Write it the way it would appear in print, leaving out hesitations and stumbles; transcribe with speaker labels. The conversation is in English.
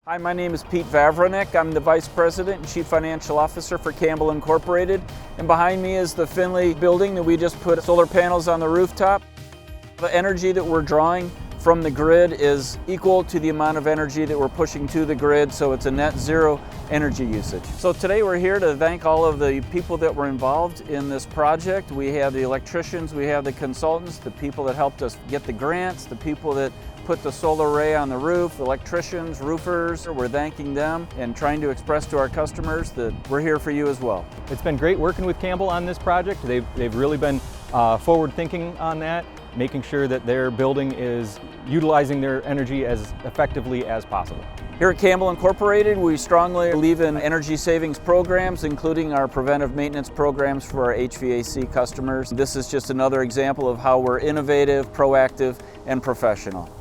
Speaker 1: Hi, my name is Pete Vavrinek. I'm the Vice President and Chief Financial Officer for Campbell Incorporated. And behind me is the Finley building that we just put solar panels on the rooftop. The energy that we're drawing from the grid is equal to the amount of energy that we're pushing to the grid, so it's a net zero energy usage. So today we're here to thank all of the people that were involved in this project. We have the electricians, we have the consultants, the people that helped us get the grants, the people that put the solar array on the roof, electricians, roofers. We're thanking them and trying to express to our customers that we're here for you as well.
Speaker 2: It's been great working with Campbell on this project. They've really been forward thinking on that, making sure that their building is utilizing their energy as effectively as possible.
Speaker 1: Here at Campbell Incorporated, we strongly believe in energy savings programs, including our preventive maintenance programs for our HVAC customers. This is just another example of how we're innovative, proactive, and professional.